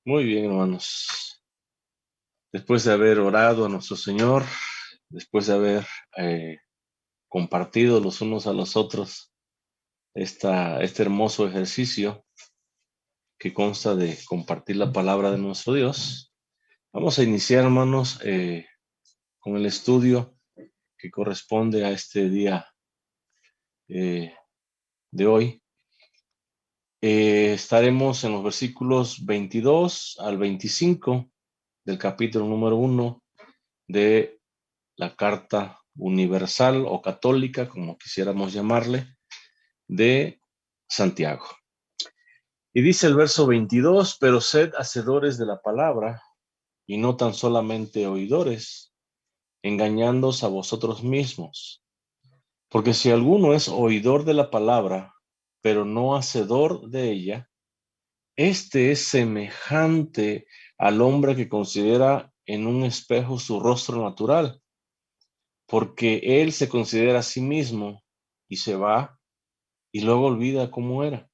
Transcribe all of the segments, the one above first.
Muy bien, hermanos. Después de haber orado a nuestro Señor, después de haber eh, compartido los unos a los otros este hermoso ejercicio que consta de compartir la palabra de nuestro Dios, vamos a iniciar, hermanos, con el estudio que corresponde a este día eh, de hoy. Estaremos en los versículos 22 al 25 del capítulo número 1 de la Carta Universal o Católica, como quisiéramos llamarle, de Santiago. Y dice el verso 22, pero sed hacedores de la palabra y no tan solamente oidores, engañándoos a vosotros mismos. Porque si alguno es oidor de la palabra, pero no hacedor de ella, este es semejante al hombre que considera en un espejo su rostro natural, porque él se considera a sí mismo y se va y luego olvida cómo era.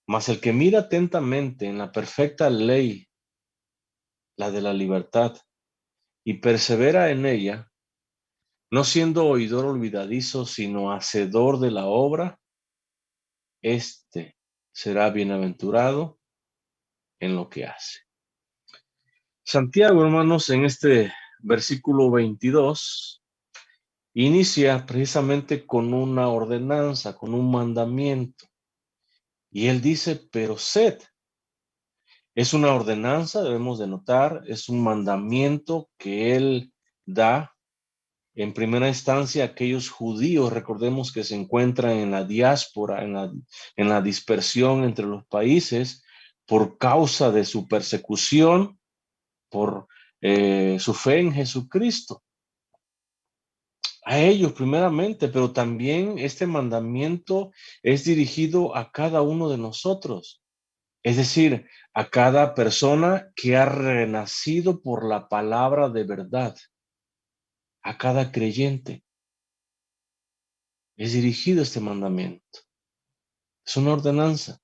Mas el que mira atentamente en la perfecta ley, la de la libertad, y persevera en ella, no siendo oidor olvidadizo, sino hacedor de la obra, éste será bienaventurado en lo que hace. Santiago, hermanos, en este versículo 22, inicia precisamente con una ordenanza, con un mandamiento. Y él dice, pero sed. Es una ordenanza, debemos de notar, es un mandamiento que él da en primera instancia a aquellos judíos, recordemos que se encuentran en la diáspora, en la dispersión entre los países por causa de su persecución, por su fe en Jesucristo. A ellos primeramente, pero también este mandamiento es dirigido a cada uno de nosotros. Es decir, a cada persona que ha renacido por la palabra de verdad, a cada creyente. Es dirigido este mandamiento. Es una ordenanza.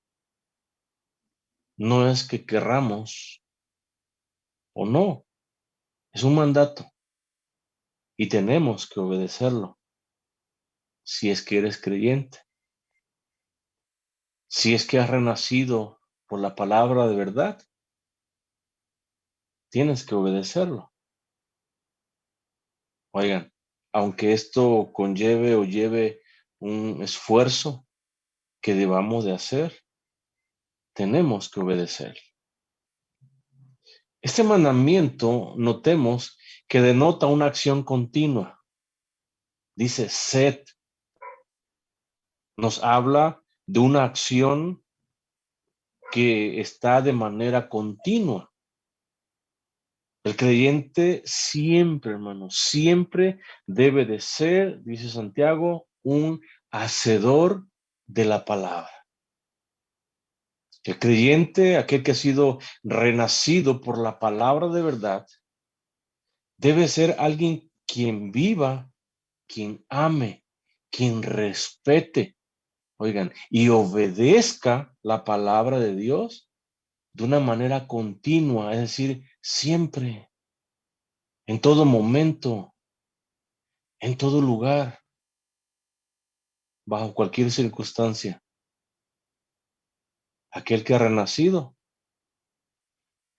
No es que querramos o no. Es un mandato y tenemos que obedecerlo si es que eres creyente. Si es que has renacido por la palabra de verdad, tienes que obedecerlo. Oigan, aunque esto conlleve o lleve un esfuerzo que debamos de hacer, tenemos que obedecer. Este mandamiento, notemos que denota una acción continua. Dice sed. Nos habla de una acción que está de manera continua. El creyente siempre, hermano, siempre debe de ser, dice Santiago, un hacedor de la palabra. El creyente, aquel que ha sido renacido por la palabra de verdad, debe ser alguien quien viva, quien ame, quien respete, oigan, y obedezca la palabra de Dios de una manera continua, es decir, siempre, en todo momento, en todo lugar, bajo cualquier circunstancia. Aquel que ha renacido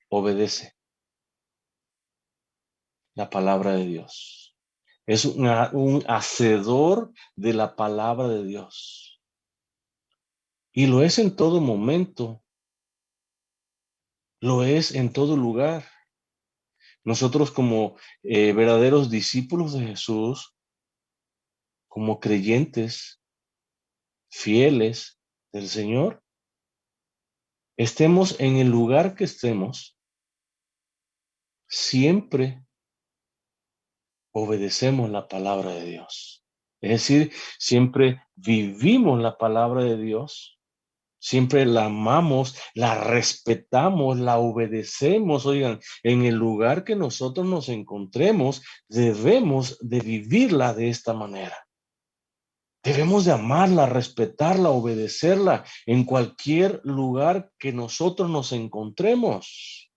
obedece la palabra de Dios. Es un hacedor de la palabra de Dios. Y lo es en todo momento, lo es en todo lugar. Nosotros como verdaderos discípulos de Jesús, como creyentes fieles del Señor, estemos en el lugar que estemos, siempre obedecemos la palabra de Dios. Es decir, siempre vivimos la palabra de Dios, siempre la amamos, la respetamos, la obedecemos. Oigan, en el lugar que nosotros nos encontremos, debemos de vivirla de esta manera. Debemos de amarla, respetarla, obedecerla en cualquier lugar que nosotros nos encontremos.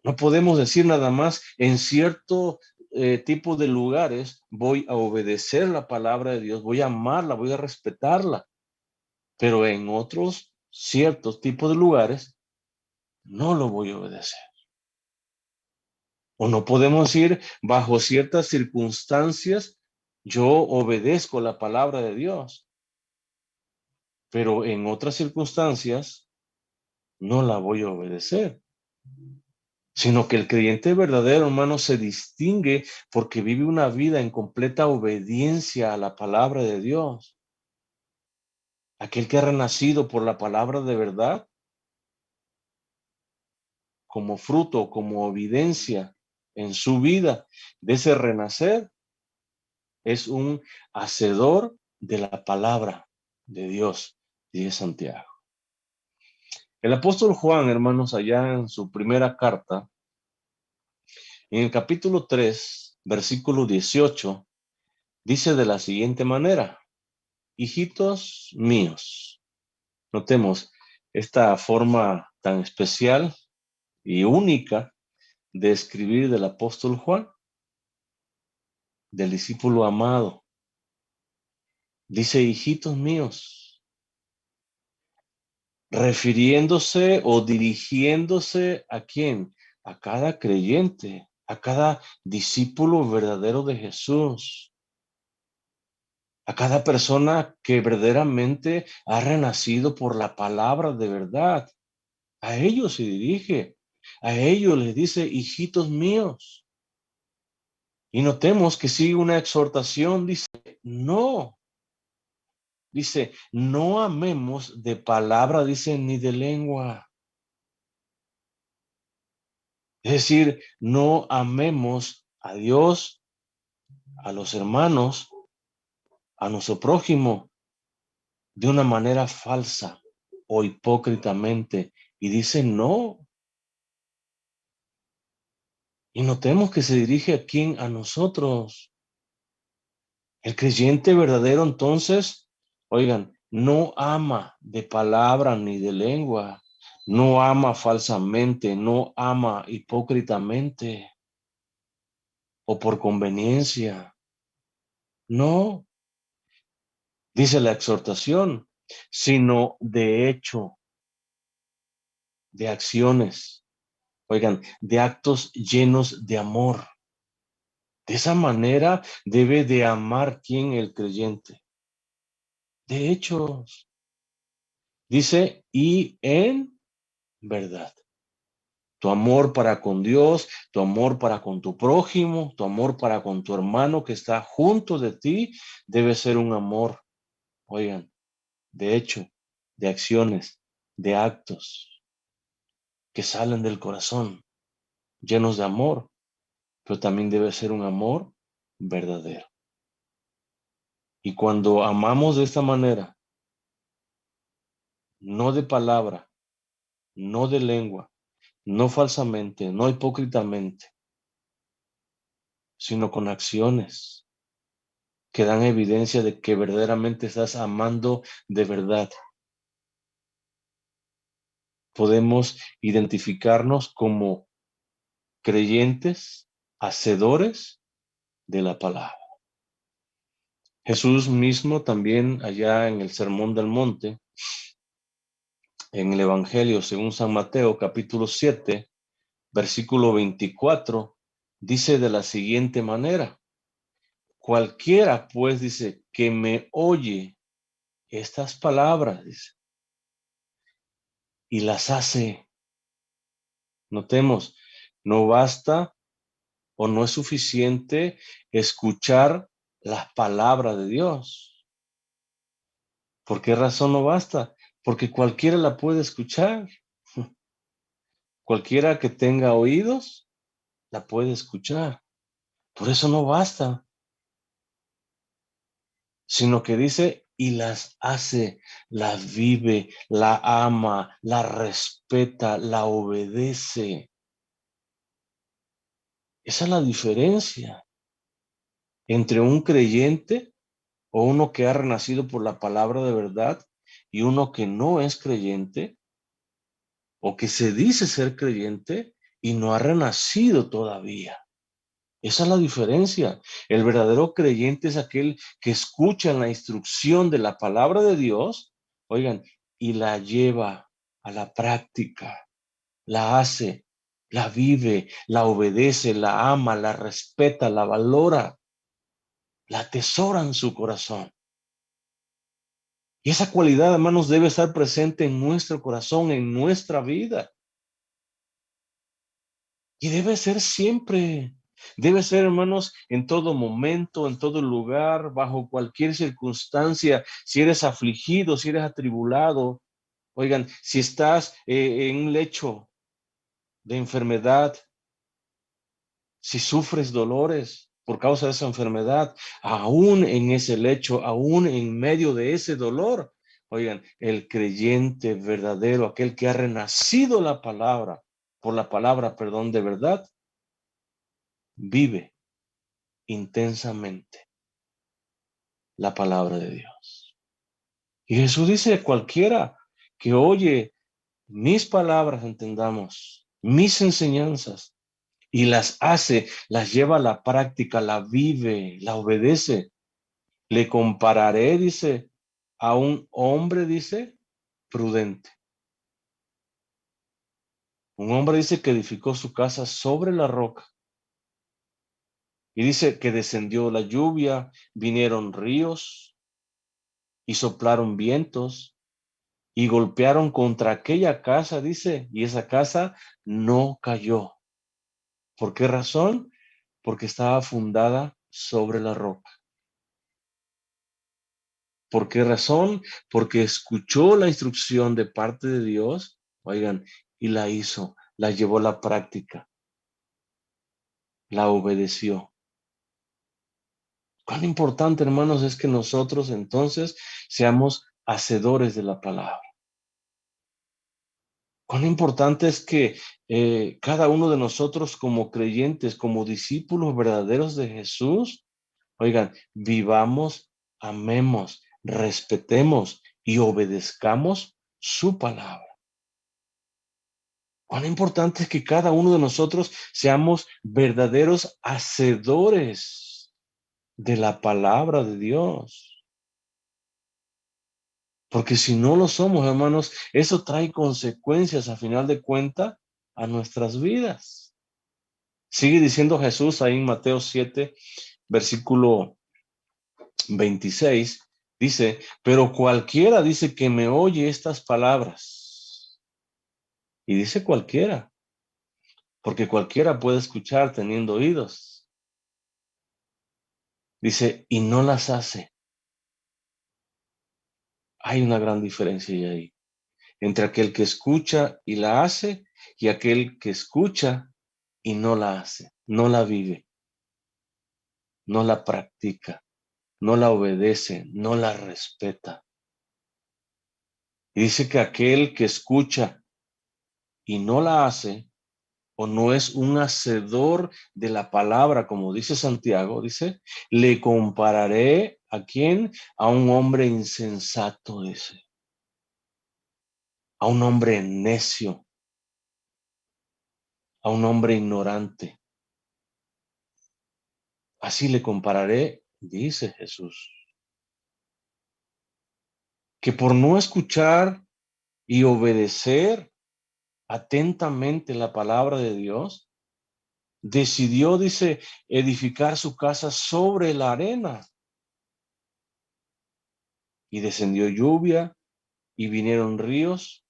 No podemos decir nada más en cierto tipo de lugares voy a obedecer la palabra de Dios, voy a amarla, voy a respetarla, pero en otros ciertos tipos de lugares no lo voy a obedecer. O no podemos ir bajo ciertas circunstancias, yo obedezco la palabra de Dios, pero en otras circunstancias no la voy a obedecer. Sino que el creyente verdadero, hermano, se distingue porque vive una vida en completa obediencia a la palabra de Dios. Aquel que ha renacido por la palabra de verdad, como fruto, como evidencia en su vida de ese renacer, es un hacedor de la palabra de Dios, dice Santiago. El apóstol Juan, hermanos, allá en su primera carta, en el capítulo 3, versículo 18, dice de la siguiente manera: hijitos míos. Notemos esta forma tan especial y única de escribir del apóstol Juan, del discípulo amado. Dice, hijitos míos, refiriéndose o dirigiéndose ¿a quién? A cada creyente, a cada discípulo verdadero de Jesús, a cada persona que verdaderamente ha renacido por la palabra de verdad. A ellos se dirige, a ellos les dice, hijitos míos. Y notemos que sigue una exhortación, dice, no amemos de palabra, dice, ni de lengua. Es decir, no amemos a Dios, a los hermanos, a nuestro prójimo de una manera falsa o hipócritamente. Y dice, no. Y notemos que se dirige a quién, a nosotros. El creyente verdadero, entonces, oigan, no ama de palabra ni de lengua, no ama falsamente, no ama hipócritamente o por conveniencia. No, dice la exhortación, sino de hecho, de acciones, oigan, de actos llenos de amor. De esa manera debe de amar quien el creyente. De hechos, dice, y en verdad. Tu amor para con Dios, tu amor para con tu prójimo, tu amor para con tu hermano que está junto de ti, debe ser un amor, oigan, de hecho, de acciones, de actos que salen del corazón, llenos de amor, pero también debe ser un amor verdadero. Y cuando amamos de esta manera, no de palabra, no de lengua, no falsamente, no hipócritamente, sino con acciones que dan evidencia de que verdaderamente estás amando de verdad. Podemos identificarnos como creyentes, hacedores de la palabra. Jesús mismo también allá en el Sermón del Monte, en el Evangelio según San Mateo, capítulo 7, versículo 24, dice de la siguiente manera: cualquiera, pues, dice, que me oye estas palabras, dice, y las hace. Notemos, no basta o no es suficiente escuchar las palabras de Dios. ¿Por qué razón no basta? Porque cualquiera la puede escuchar. Cualquiera que tenga oídos la puede escuchar. Por eso no basta, sino que dice y las hace, las vive, la ama, la respeta, la obedece. Esa es la diferencia entre un creyente o uno que ha renacido por la palabra de verdad y uno que no es creyente o que se dice ser creyente y no ha renacido todavía. Esa es la diferencia. El verdadero creyente es aquel que escucha la instrucción de la palabra de Dios, oigan, y la lleva a la práctica, la hace, la vive, la obedece, la ama, la respeta, la valora, la atesora en su corazón. Y esa cualidad, hermanos, debe estar presente en nuestro corazón, en nuestra vida. Y debe ser siempre. Debe ser, hermanos, en todo momento, en todo lugar, bajo cualquier circunstancia. Si eres afligido, si eres atribulado, oigan, si estás en un lecho de enfermedad, si sufres dolores por causa de esa enfermedad, aún en ese lecho, aún en medio de ese dolor, oigan, el creyente verdadero, aquel que ha renacido por la palabra, perdón, de verdad, vive intensamente la palabra de Dios. Y Jesús dice, cualquiera que oye mis palabras, entendamos, mis enseñanzas, y las hace, las lleva a la práctica, la vive, la obedece. Le compararé, dice, a un hombre, dice, prudente. Un hombre dice que edificó su casa sobre la roca. Y dice que descendió la lluvia, vinieron ríos y soplaron vientos y golpearon contra aquella casa, dice, y esa casa no cayó. ¿Por qué razón? Porque estaba fundada sobre la roca. ¿Por qué razón? Porque escuchó la instrucción de parte de Dios, oigan, y la hizo, la llevó a la práctica, la obedeció. Cuán importante, hermanos, es que nosotros entonces seamos hacedores de la palabra. Cuán importante es que cada uno de nosotros como creyentes, como discípulos verdaderos de Jesús, oigan, vivamos, amemos, respetemos y obedezcamos su palabra. Cuán importante es que cada uno de nosotros seamos verdaderos hacedores de la palabra de Dios. Porque si no lo somos, hermanos, eso trae consecuencias a final de cuenta a nuestras vidas. Sigue diciendo Jesús ahí en Mateo 7, versículo 26, dice, pero cualquiera dice que me oye estas palabras. Y dice cualquiera, porque cualquiera puede escuchar teniendo oídos. Dice, y no las hace. Hay una gran diferencia ahí entre aquel que escucha y la hace y aquel que escucha y no la hace, no la vive, no la practica, no la obedece, no la respeta. Y dice que aquel que escucha y no la hace o no es un hacedor de la palabra, como dice Santiago, dice, le compararé a quién, a un hombre insensato, dice, a un hombre necio, a un hombre ignorante. Así le compararé, dice Jesús, que por no escuchar y obedecer atentamente la palabra de Dios, decidió, dice, edificar su casa sobre la arena. Y descendió lluvia y vinieron ríos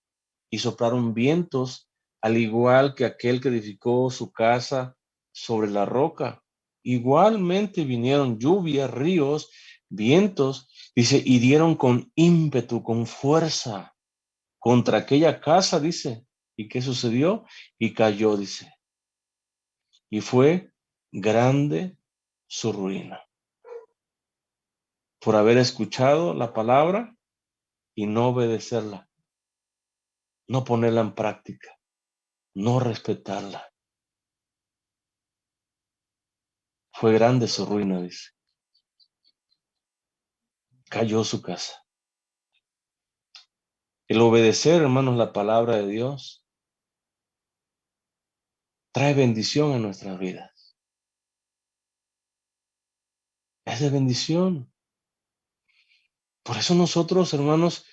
y soplaron vientos, al igual que aquel que edificó su casa sobre la roca. Igualmente vinieron lluvias, ríos, vientos, dice, y dieron con ímpetu, con fuerza contra aquella casa, dice. ¿Y qué sucedió? Y cayó, dice. Y fue grande su ruina por haber escuchado la palabra y no obedecerla, no ponerla en práctica, no respetarla. Fue grande su ruina, dice. cayó su casa. El obedecer, hermanos, la palabra de Dios trae bendición a nuestras vidas. Es de bendición. Por eso nosotros, hermanos,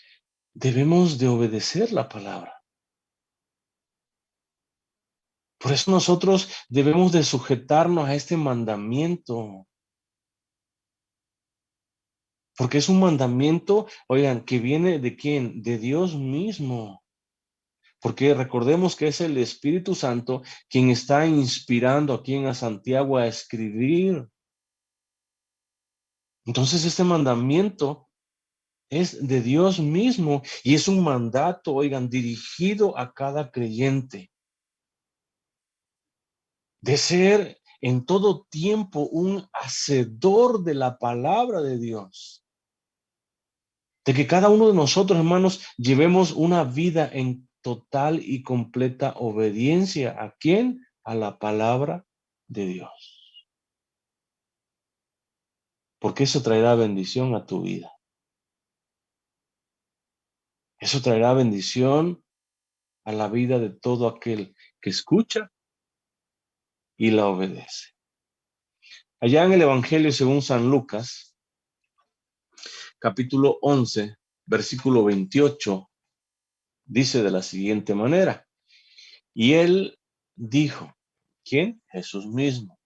debemos de obedecer la palabra. Por eso nosotros debemos de sujetarnos a este mandamiento. Porque es un mandamiento, oigan, que viene de quién? De Dios mismo. Porque recordemos que es el Espíritu Santo quien está inspirando aquí a Santiago a escribir. Entonces este mandamiento es de Dios mismo y es un mandato, oigan, dirigido a cada creyente de ser en todo tiempo un hacedor de la palabra de Dios. De que cada uno de nosotros, hermanos, llevemos una vida en total y completa obediencia. ¿A quién? A la palabra de Dios. Porque eso traerá bendición a tu vida. Eso traerá bendición a la vida de todo aquel que escucha y la obedece. Allá en el Evangelio según San Lucas, capítulo 11, versículo 28, dice de la siguiente manera: y él dijo, ¿quién? Jesús mismo.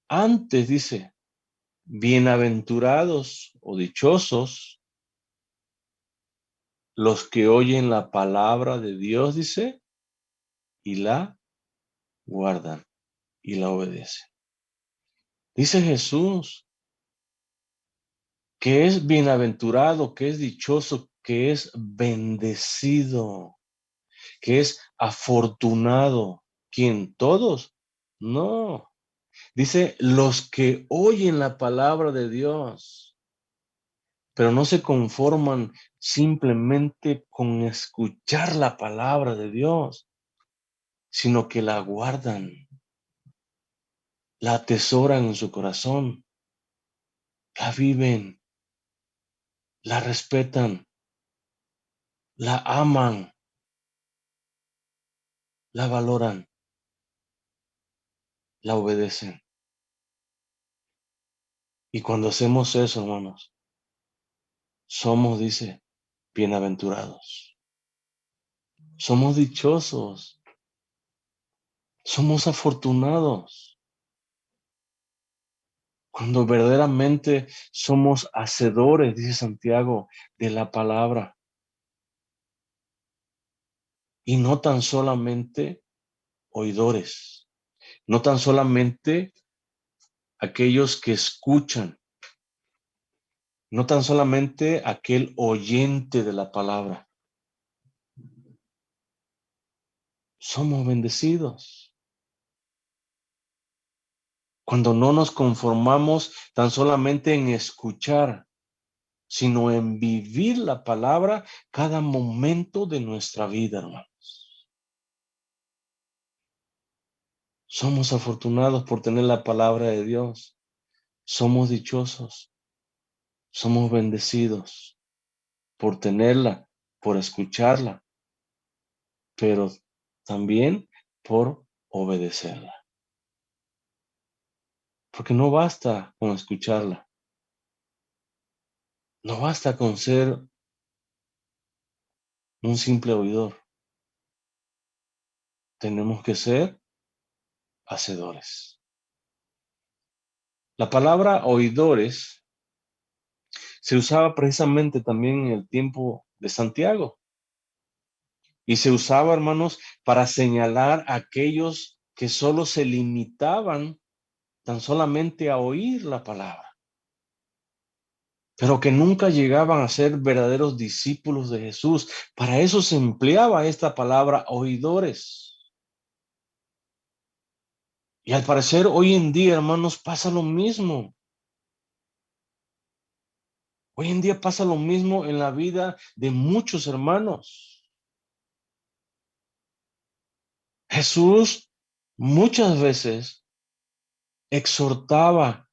Antes dice, bienaventurados o dichosos los que oyen la palabra de Dios, dice, y la guardan y la obedecen. Dice Jesús que es bienaventurado, que es dichoso, que es bendecido, que es afortunado. ¿Quién? ¿Todos? No. Dice los que oyen la palabra de Dios, pero no se conforman simplemente con escuchar la palabra de Dios, sino que la guardan, la atesoran en su corazón, la viven, la respetan, la aman, la valoran, la obedecen. Y cuando hacemos eso, hermanos, somos, dice, bienaventurados. Somos dichosos, somos afortunados. Cuando verdaderamente somos hacedores, dice Santiago, de la palabra. Y no tan solamente oidores, no tan solamente aquellos que escuchan, no tan solamente aquel oyente de la palabra. Somos bendecidos. Cuando no nos conformamos tan solamente en escuchar, sino en vivir la palabra cada momento de nuestra vida, hermanos. Somos afortunados por tener la palabra de Dios. Somos dichosos. Somos bendecidos por tenerla, por escucharla, pero también por obedecerla. Porque no basta con escucharla. No basta con ser un simple oidor. Tenemos que ser hacedores. La palabra oidores se usaba precisamente también en el tiempo de Santiago. Y se usaba, hermanos, para señalar a aquellos que solo se limitaban tan solamente a oír la palabra, pero que nunca llegaban a ser verdaderos discípulos de Jesús. Para eso se empleaba esta palabra oidores. Y al parecer hoy en día, hermanos, pasa lo mismo. Hoy en día pasa lo mismo en la vida de muchos hermanos. Jesús muchas veces exhortaba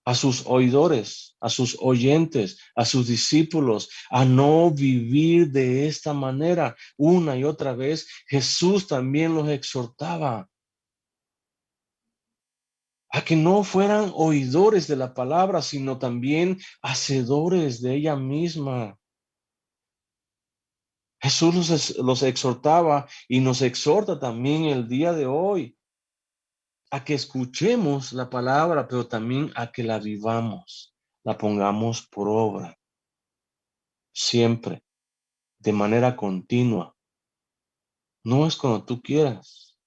a sus oidores, a sus oyentes, a sus discípulos, a no vivir de esta manera. Una y otra vez, Jesús también los exhortaba a que no fueran oidores de la palabra, sino también hacedores de ella misma. Jesús los exhortaba y nos exhorta también el día de hoy a que escuchemos la palabra, pero también a que la vivamos, la pongamos por obra, siempre, de manera continua. No es cuando tú quieras,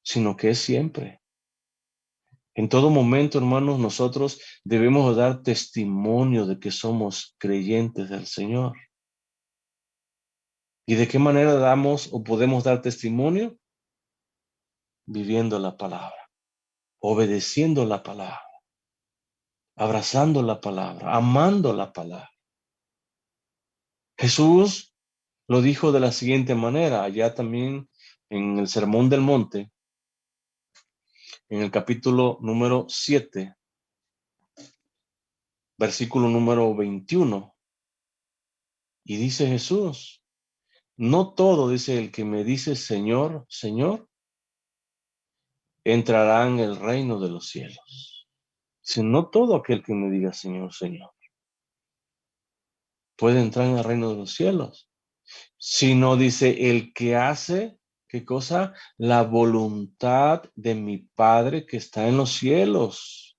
sino que es siempre. En todo momento, hermanos, nosotros debemos dar testimonio de que somos creyentes del Señor. ¿Y de qué manera damos o podemos dar testimonio? Viviendo la palabra, obedeciendo la palabra, abrazando la palabra, amando la palabra. Jesús lo dijo de la siguiente manera, allá también en el Sermón del Monte, en el capítulo número 7, versículo número 21. Y dice Jesús, no todo, dice el que me dice Señor, Señor, entrará en el reino de los cielos. Si no todo aquel que me diga Señor, Señor, puede entrar en el reino de los cielos. Sino dice el que hace, ¿qué cosa? La voluntad de mi Padre que está en los cielos.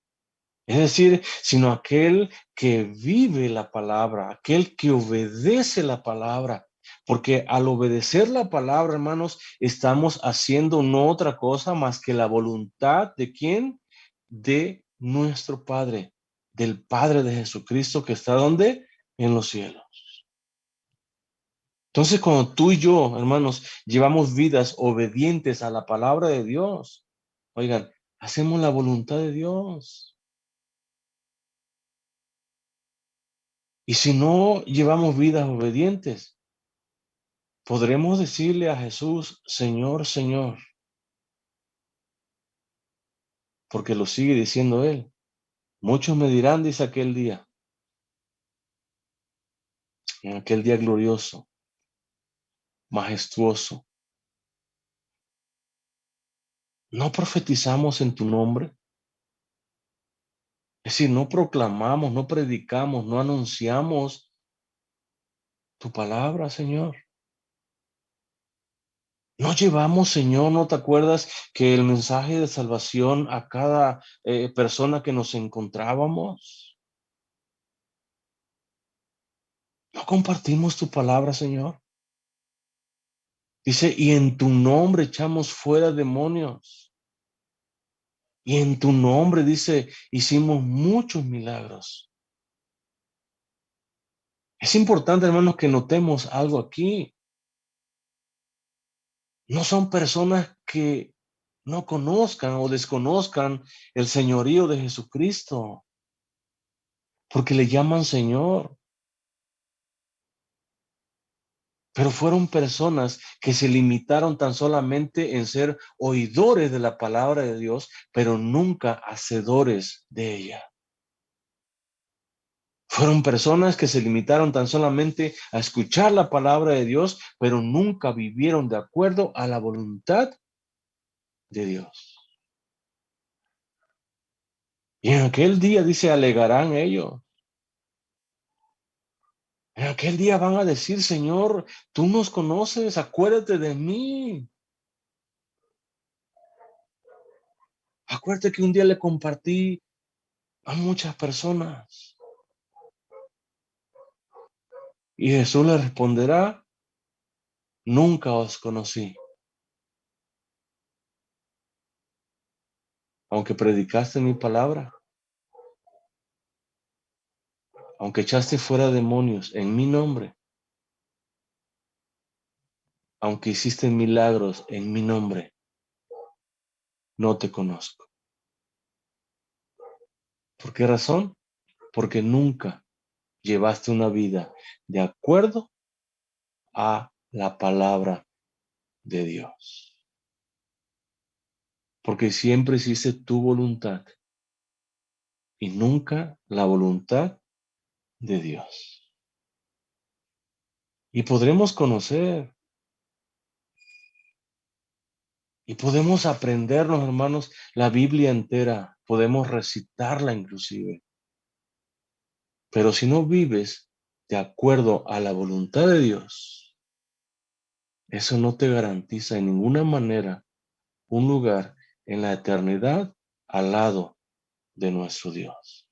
Es decir, sino aquel que vive la palabra, aquel que obedece la palabra. Porque al obedecer la palabra, hermanos, estamos haciendo no otra cosa más que la voluntad de quién? De nuestro Padre, del Padre de Jesucristo que está ¿dónde? En los cielos. Entonces, cuando tú y yo, hermanos, llevamos vidas obedientes a la palabra de Dios, oigan, hacemos la voluntad de Dios. Y si no llevamos vidas obedientes, podremos decirle a Jesús, Señor, Señor, porque lo sigue diciendo Él. Muchos me dirán, dice aquel día, en aquel día glorioso, majestuoso, ¿no profetizamos en tu nombre? Es decir, no proclamamos, no predicamos, no anunciamos tu palabra, Señor. No llevamos, Señor, ¿no te acuerdas que el mensaje de salvación a cada persona que nos encontrábamos? ¿No compartimos tu palabra, Señor? Dice, y en tu nombre echamos fuera demonios. Y en tu nombre, dice, hicimos muchos milagros. Es importante, hermanos, que notemos algo aquí. No son personas que no conozcan o desconozcan el señorío de Jesucristo, porque le llaman Señor. Pero fueron personas que se limitaron tan solamente en ser oidores de la palabra de Dios, pero nunca hacedores de ella. Fueron personas que se limitaron tan solamente a escuchar la palabra de Dios, pero nunca vivieron de acuerdo a la voluntad de Dios. Y en aquel día, dice, alegarán ellos. En aquel día van a decir, Señor, tú nos conoces, acuérdate de mí. Acuérdate que un día le compartí a muchas personas. Y Jesús le responderá, nunca os conocí, aunque predicaste mi palabra, aunque echaste fuera demonios en mi nombre, aunque hiciste milagros en mi nombre, no te conozco. ¿Por qué razón? Porque nunca llevaste una vida de acuerdo a la palabra de Dios. Porque siempre hiciste tu voluntad y nunca la voluntad de Dios. Y podremos conocer y podemos aprendernos, hermanos, la Biblia entera. Podemos recitarla inclusive. Pero si no vives de acuerdo a la voluntad de Dios, eso no te garantiza en ninguna manera un lugar en la eternidad al lado de nuestro Dios.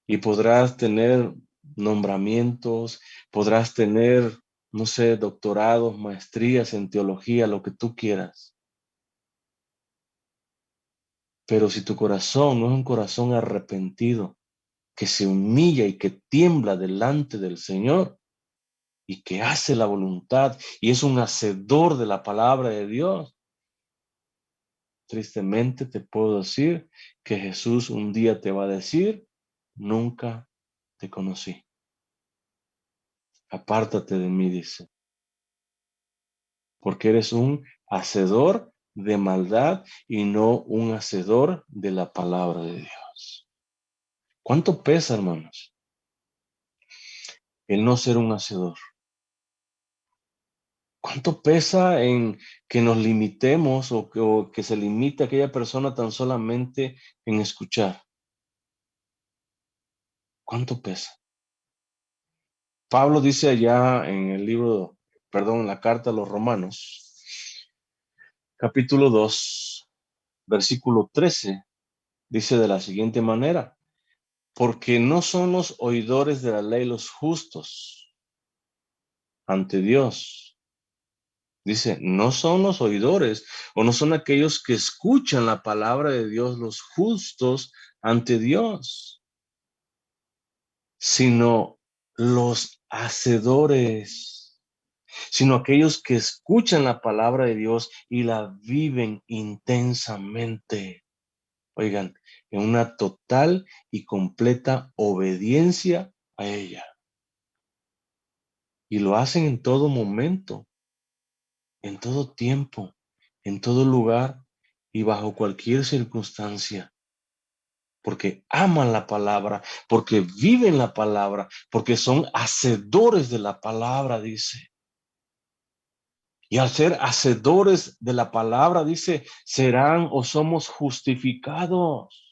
Y podrás tener nombramientos, podrás tener, no sé, doctorados, maestrías en teología, lo que tú quieras. Pero si tu corazón no es un corazón arrepentido, que se humilla y que tiembla delante del Señor y que hace la voluntad y es un hacedor de la palabra de Dios, tristemente te puedo decir que Jesús un día te va a decir, nunca te conocí. Apártate de mí, dice, porque eres un hacedor de maldad y no un hacedor de la palabra de Dios. ¿Cuánto pesa, hermanos, el no ser un hacedor? ¿Cuánto pesa en que nos limitemos o que se limite aquella persona tan solamente en escuchar? ¿Cuánto pesa? Pablo dice allá en el libro, perdón, en la carta a los Romanos, capítulo 2, versículo 13, dice de la siguiente manera, porque no son los oidores de la ley los justos ante Dios. Dice, no son los oidores o no son aquellos que escuchan la palabra de Dios los justos ante Dios, sino los hacedores, sino aquellos que escuchan la palabra de Dios y la viven intensamente. Oigan, en una total y completa obediencia a ella. Y lo hacen en todo momento, en todo tiempo, en todo lugar y bajo cualquier circunstancia. Porque aman la palabra, porque viven la palabra, porque son hacedores de la palabra, dice. Y al ser hacedores de la palabra, dice, serán o somos justificados.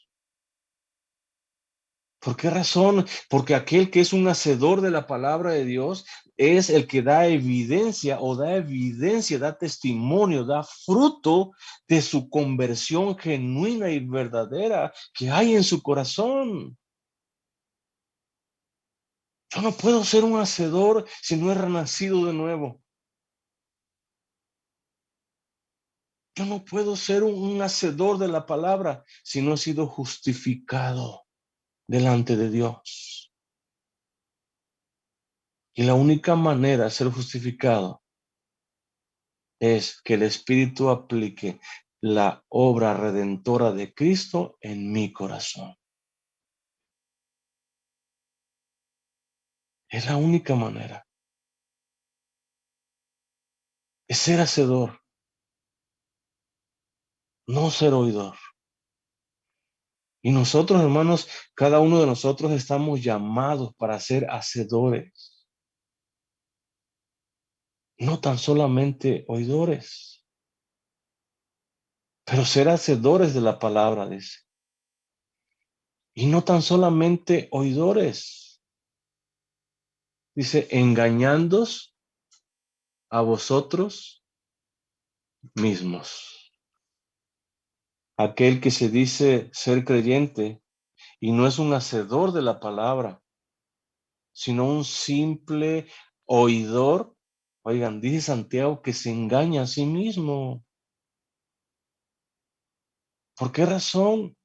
¿Por qué razón? Porque aquel que es un hacedor de la palabra de Dios es el que da evidencia, da testimonio, da fruto de su conversión genuina y verdadera que hay en su corazón. Yo no puedo ser un hacedor si no he renacido de nuevo. Yo no puedo ser un hacedor de la palabra si no he sido justificado delante de Dios. Y la única manera de ser justificado es que el Espíritu aplique la obra redentora de Cristo en mi corazón. Es la única manera. Es ser hacedor, no ser oidor. Y nosotros, hermanos, cada uno de nosotros estamos llamados para ser hacedores, no tan solamente oidores, pero ser hacedores de la palabra, dice. Y no tan solamente oidores, dice, engañándoos a vosotros mismos. Aquel que se dice ser creyente y no es un hacedor de la palabra, sino un simple oidor. Oigan, dice Santiago que se engaña a sí mismo. ¿Por qué razón?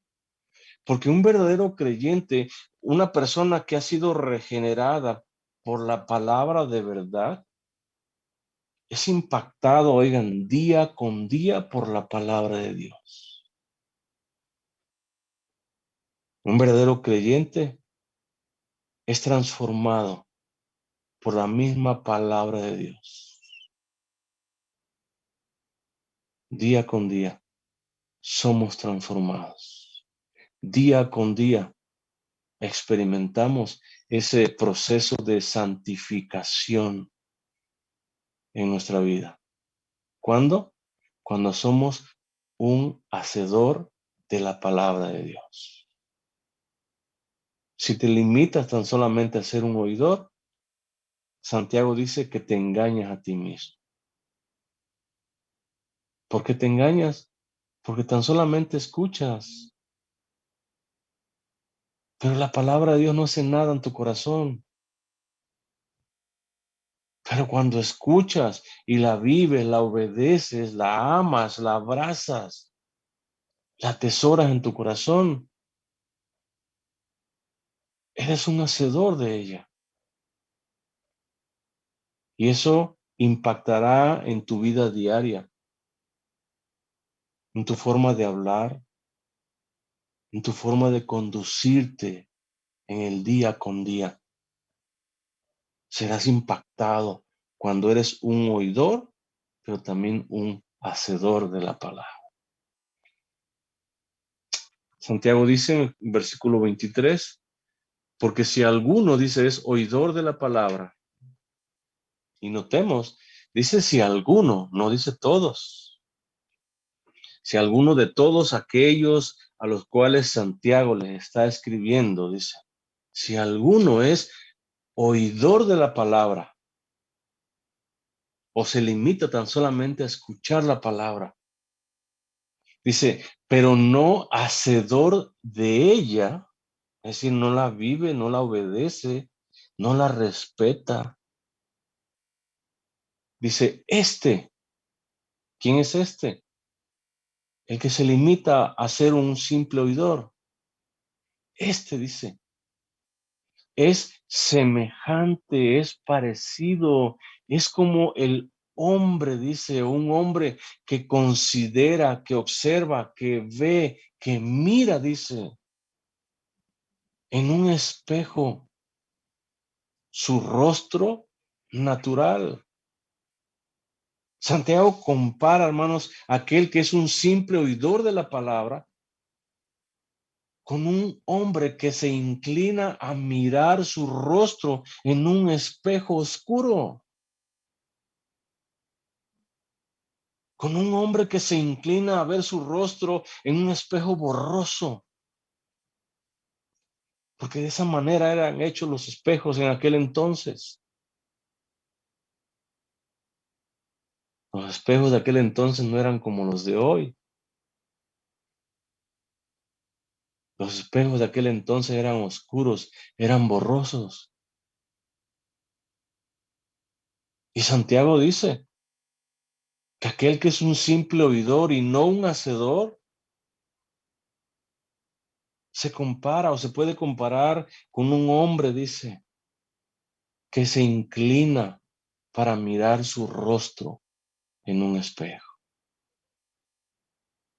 Porque un verdadero creyente, una persona que ha sido regenerada por la palabra de verdad, es impactado, oigan, día con día por la palabra de Dios. Un verdadero creyente es transformado por la misma palabra de Dios. Día con día somos transformados. día con día experimentamos ese proceso de santificación en nuestra vida. ¿Cuándo? Cuando somos un hacedor de la palabra de Dios. Si te limitas tan solamente a ser un oidor, Santiago dice que te engañas a ti mismo. ¿Por qué te engañas? Porque tan solamente escuchas, pero la palabra de Dios no hace nada en tu corazón. Pero cuando escuchas y la vives, la obedeces, la amas, la abrazas, la atesoras en tu corazón, eres un hacedor de ella. Y eso impactará en tu vida diaria, en tu forma de hablar, en tu forma de conducirte en el día con día. Serás impactado cuando eres un oidor, pero también un hacedor de la palabra. Santiago dice en el versículo 23, porque si alguno dice es oidor de la palabra, y notemos, dice si alguno, no dice todos. Si alguno de todos aquellos a los cuales Santiago les está escribiendo, dice, si alguno es oidor de la palabra o se limita tan solamente a escuchar la palabra, dice, pero no hacedor de ella, es decir, no la vive, no la obedece, no la respeta. Dice, ¿quién es este? El que se limita a ser un simple oidor. Dice, es semejante, es parecido, es como el hombre, dice, un hombre que considera, que observa, que ve, que mira, dice, en un espejo su rostro natural. Santiago compara, hermanos, aquel que es un simple oidor de la palabra con un hombre que se inclina a mirar su rostro en un espejo oscuro, con un hombre que se inclina a ver su rostro en un espejo borroso, porque de esa manera eran hechos los espejos en aquel entonces. Los espejos de aquel entonces no eran como los de hoy. Los espejos de aquel entonces eran oscuros, eran borrosos. Y Santiago dice que aquel que es un simple oidor y no un hacedor, se compara o se puede comparar con un hombre, dice, que se inclina para mirar su rostro en un espejo.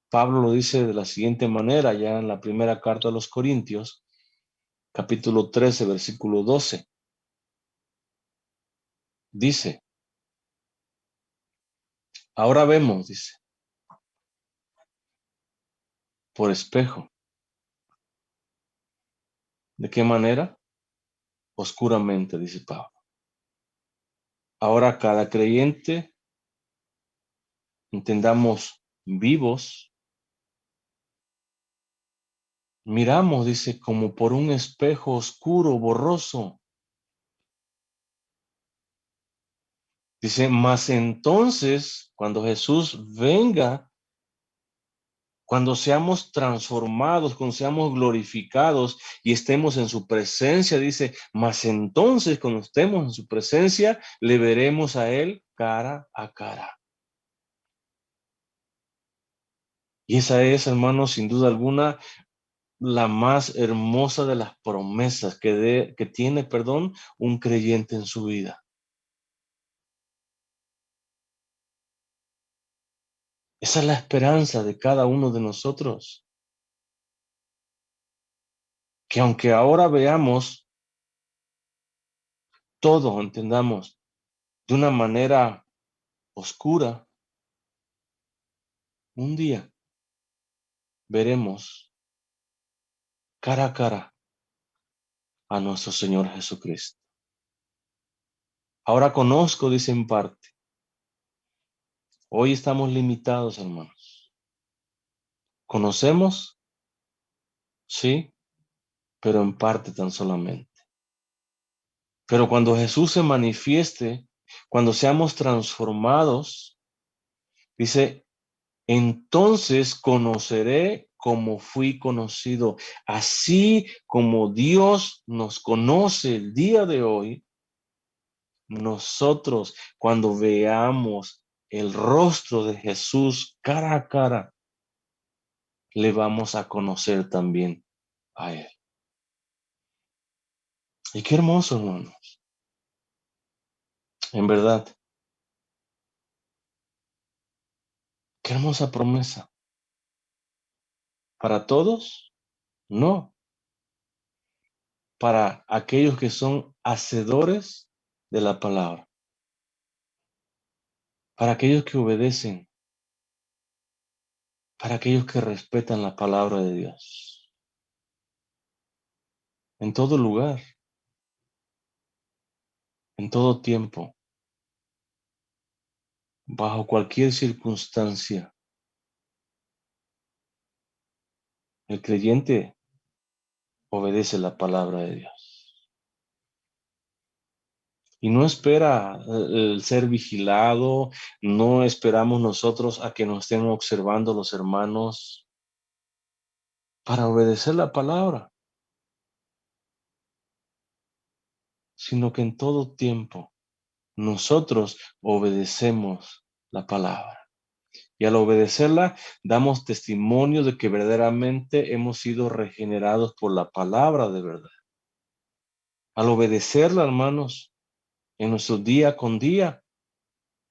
Pablo lo dice de la siguiente manera, ya en la primera carta a los Corintios, capítulo 13, versículo 12. Dice, ahora vemos, dice, por espejo. ¿De qué manera? Oscuramente, dice Pablo. Ahora cada creyente, entendamos, vivos, miramos, dice, como por un espejo oscuro, borroso. Dice, mas entonces, cuando Jesús venga, cuando seamos transformados, cuando seamos glorificados y estemos en su presencia, dice, mas entonces, cuando estemos en su presencia, le veremos a él cara a cara. Y esa es, hermanos, sin duda alguna, la más hermosa de las promesas que tiene, perdón, un creyente en su vida. Esa es la esperanza de cada uno de nosotros, que aunque ahora veamos todo, entendamos, de una manera oscura, un día veremos cara a cara a nuestro Señor Jesucristo. Ahora conozco, dice en parte. Hoy estamos limitados, hermanos. Conocemos, sí, pero en parte tan solamente. Pero cuando Jesús se manifieste, cuando seamos transformados, dice, entonces conoceré como fui conocido. Así como Dios nos conoce el día de hoy, nosotros cuando veamos el rostro de Jesús cara a cara, le vamos a conocer también a Él. Y qué hermoso, hermano. En verdad, qué hermosa promesa. ¿Para todos? No. Para aquellos que son hacedores de la palabra. Para aquellos que obedecen. Para aquellos que respetan la palabra de Dios. En todo lugar. En todo tiempo. Bajo cualquier circunstancia. El creyente obedece la palabra de Dios. Y no espera el ser vigilado, no esperamos nosotros a que nos estén observando los hermanos para obedecer la palabra, sino que en todo tiempo nosotros obedecemos la palabra. Y al obedecerla, damos testimonio de que verdaderamente hemos sido regenerados por la palabra de verdad. Al obedecerla, hermanos, en nuestro día con día,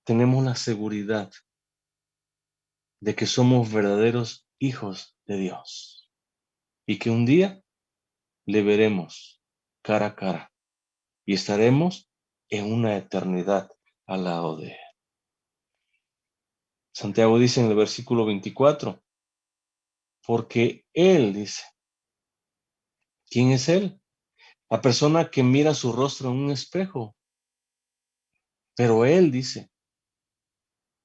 tenemos la seguridad de que somos verdaderos hijos de Dios y que un día le veremos cara a cara y estaremos en una eternidad al lado de Él. Santiago dice en el versículo 24, porque Él dice, ¿quién es Él? La persona que mira su rostro en un espejo. Pero Él dice,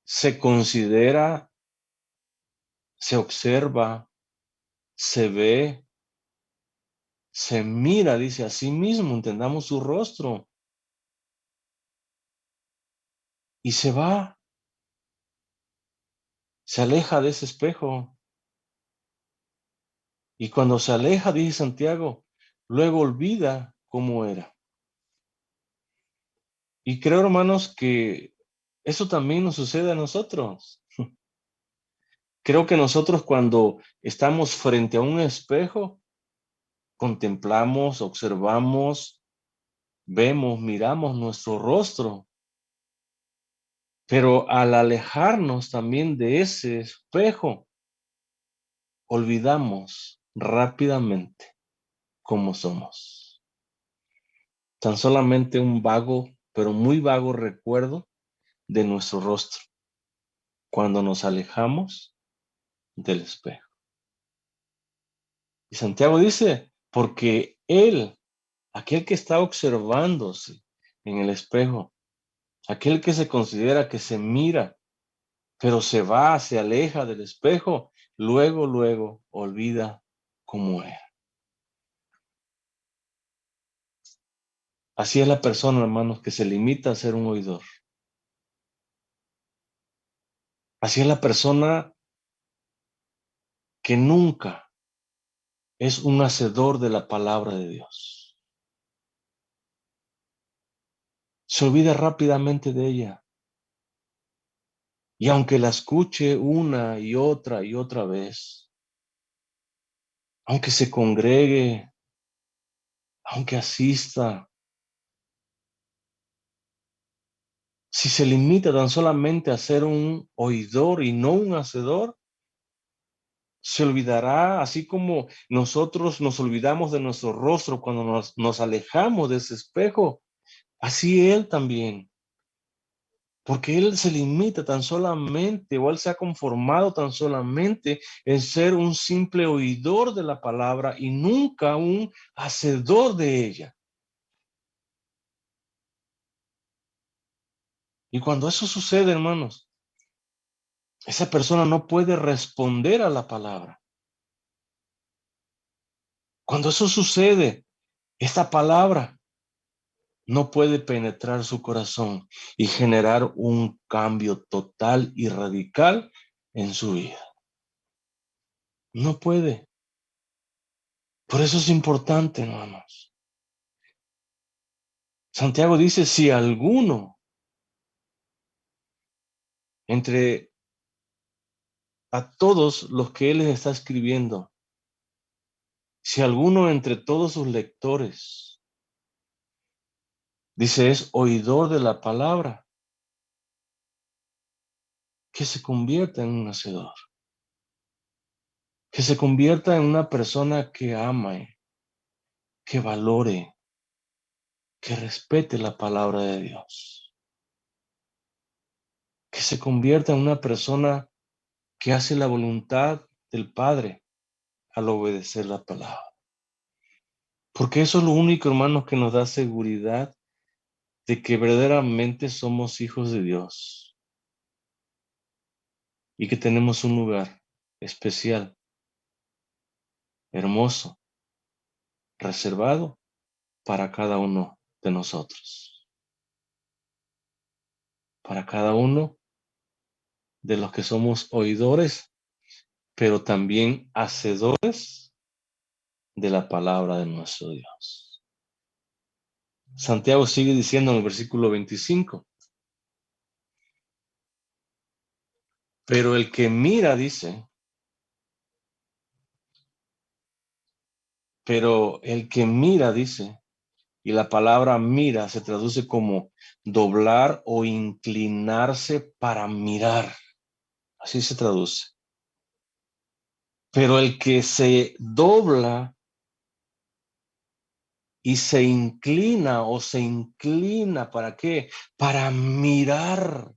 se considera, se observa, se ve, se mira, dice a sí mismo, entendamos su rostro, y se va, se aleja de ese espejo. Y cuando se aleja, dice Santiago, luego olvida cómo era. Y creo, hermanos, que eso también nos sucede a nosotros. Creo que nosotros cuando estamos frente a un espejo, contemplamos, observamos, vemos, miramos nuestro rostro, pero al alejarnos también de ese espejo, olvidamos rápidamente cómo somos. Tan solamente un vago, pero muy vago recuerdo de nuestro rostro cuando nos alejamos del espejo. Y Santiago dice, porque él, aquel que está observándose en el espejo, aquel que se considera que se mira, pero se va, se aleja del espejo, luego olvida cómo era. Así es la persona, hermanos, que se limita a ser un oidor. Así es la persona que nunca es un hacedor de la palabra de Dios. Se olvida rápidamente de ella. Y aunque la escuche una y otra vez, aunque se congregue, aunque asista, si se limita tan solamente a ser un oidor y no un hacedor, se olvidará, así como nosotros nos olvidamos de nuestro rostro cuando nos alejamos de ese espejo, así él también Porque él se limita tan solamente, o él se ha conformado tan solamente en ser un simple oidor de la palabra y nunca un hacedor de ella. Y cuando eso sucede, hermanos, esa persona no puede responder a la palabra. Cuando eso sucede, esta palabra no puede penetrar su corazón y generar un cambio total y radical en su vida. No puede. Por eso es importante, hermanos. Santiago dice, si alguno entre a todos los que él les está escribiendo, si alguno entre todos sus lectores, dice, es oidor de la palabra, que se convierta en un hacedor, que se convierta en una persona que ame, que valore, que respete la palabra de Dios, que se convierta en una persona que hace la voluntad del Padre al obedecer la palabra. Porque eso es lo único, hermanos, que nos da seguridad de que verdaderamente somos hijos de Dios y que tenemos un lugar especial, hermoso, reservado para cada uno de nosotros, para cada uno de los que somos oidores, pero también hacedores de la palabra de nuestro Dios. Santiago sigue diciendo en el versículo 25, pero el que mira, dice, pero el que mira, dice, y la palabra mira se traduce como doblar o inclinarse para mirar. Así se traduce. Pero el que se dobla y se inclina o se inclina, ¿para qué? Para mirar.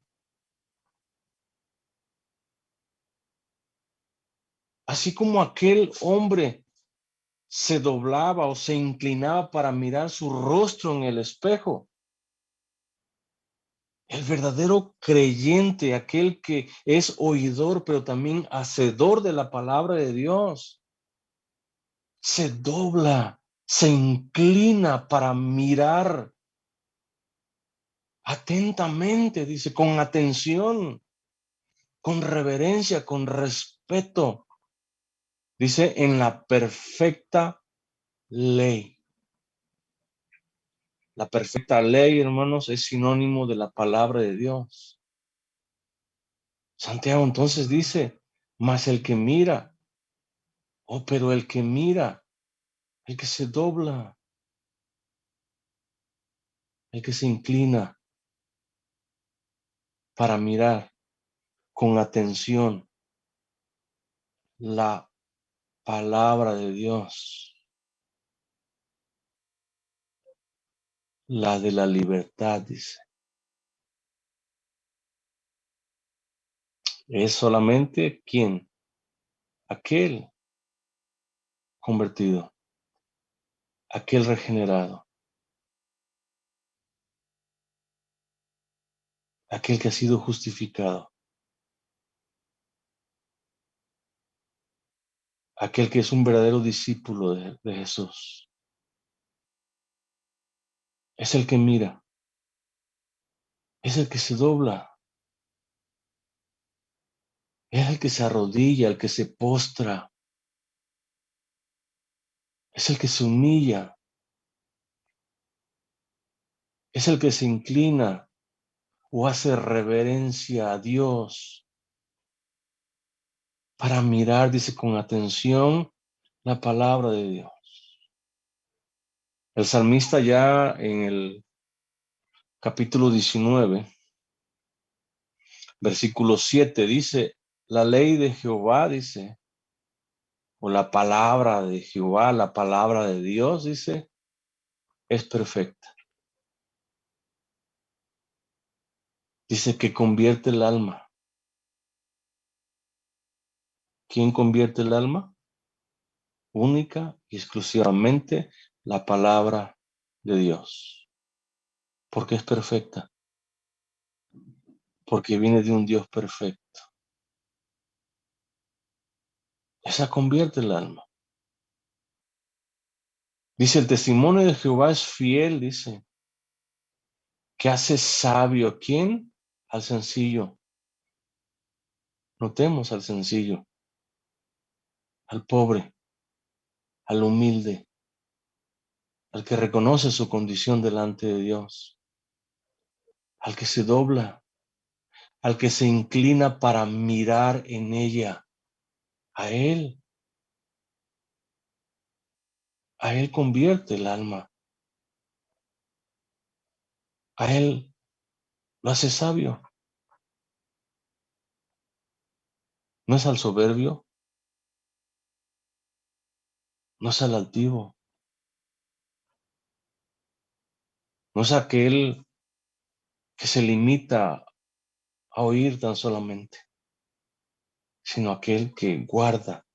Así como aquel hombre se doblaba o se inclinaba para mirar su rostro en el espejo. El verdadero creyente, aquel que es oidor, pero también hacedor de la palabra de Dios, se dobla, se inclina para mirar atentamente, dice, con atención, con reverencia, con respeto, dice, en la perfecta ley. La perfecta ley, hermanos, es sinónimo de la palabra de Dios. Santiago entonces dice, mas el que mira, oh, pero el que mira, el que se dobla, el que se inclina para mirar con atención la palabra de Dios, la de la libertad, dice. Es solamente quien, aquel convertido, aquel regenerado, aquel que ha sido justificado, aquel que es un verdadero discípulo de Jesús. Es el que mira, es el que se dobla, es el que se arrodilla, el que se postra, es el que se humilla, es el que se inclina o hace reverencia a Dios para mirar, dice, con atención la palabra de Dios. El salmista ya en el capítulo 19, versículo 7, dice, la ley de Jehová, dice, o la palabra de Jehová, la palabra de Dios, dice, es perfecta. Dice que convierte el alma. ¿Quién convierte el alma? Única y exclusivamente la palabra de Dios. Porque es perfecta. Porque viene de un Dios perfecto. Esa convierte el alma. Dice, el testimonio de Jehová es fiel, dice, que hace sabio. ¿A quién? Al sencillo. Notemos al sencillo, al pobre, al humilde, al que reconoce su condición delante de Dios, al que se dobla, al que se inclina para mirar en ella. A él convierte el alma, a él lo hace sabio. No es al soberbio, no es al altivo, no es aquel que se limita a oír tan solamente, sino aquel que guarda,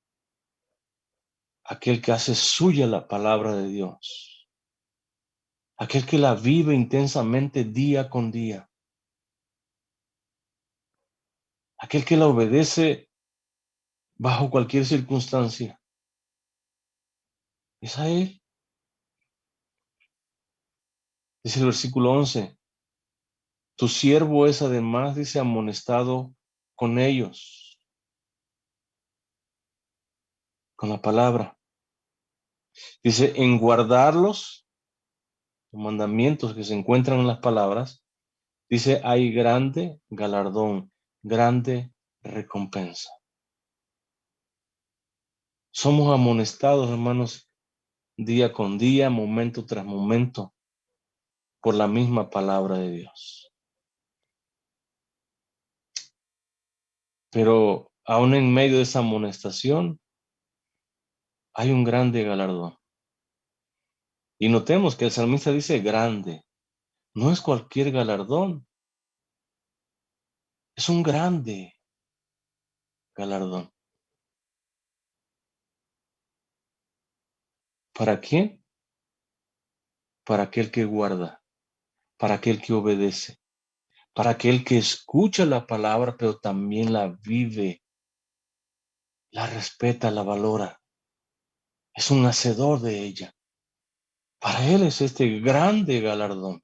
aquel que hace suya la palabra de Dios, aquel que la vive intensamente día con día, aquel que la obedece bajo cualquier circunstancia. Es a él. Dice el versículo 11, tu siervo es además, dice, amonestado con ellos, con la palabra. Dice, en guardarlos, los mandamientos que se encuentran en las palabras, dice, hay grande galardón, grande recompensa. Somos amonestados, hermanos, día con día, momento tras momento, por la misma palabra de Dios. Pero aún en medio de esa amonestación, hay un grande galardón. Y notemos que el salmista dice grande. No es cualquier galardón, es un grande galardón. ¿Para quién? Para aquel que guarda, para aquel que obedece, para aquel que escucha la palabra, pero también la vive, la respeta, la valora. Es un hacedor de ella. Para él es este grande galardón,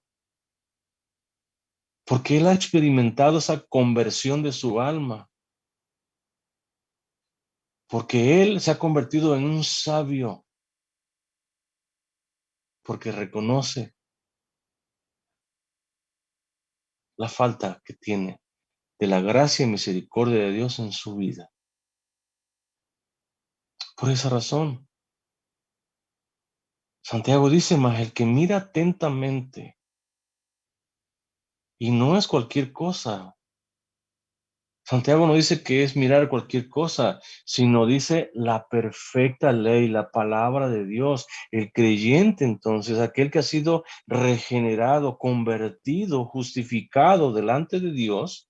porque él ha experimentado esa conversión de su alma, porque él se ha convertido en un sabio, porque reconoce la falta que tiene de la gracia y misericordia de Dios en su vida. Por esa razón, Santiago dice, mas el que mira atentamente, y no es cualquier cosa. Santiago no dice que es mirar cualquier cosa, sino dice la perfecta ley, la palabra de Dios. El creyente, entonces, aquel que ha sido regenerado, convertido, justificado delante de Dios,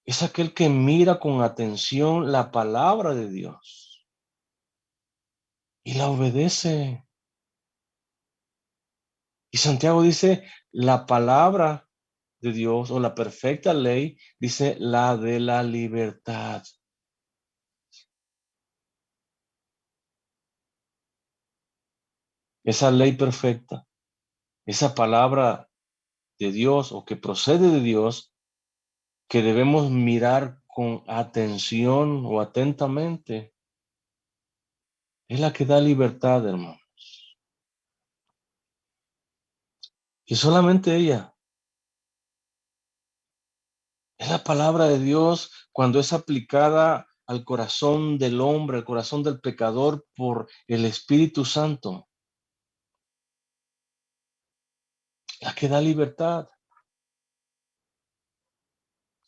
es aquel que mira con atención la palabra de Dios y la obedece. Y Santiago dice, la palabra de Dios o la perfecta ley, dice la de la libertad. Esa ley perfecta, esa palabra de Dios o que procede de Dios, que debemos mirar con atención o atentamente, es la que da libertad, hermano. Y solamente ella. Es la palabra de Dios cuando es aplicada al corazón del hombre, al corazón del pecador por el Espíritu Santo, la que da libertad.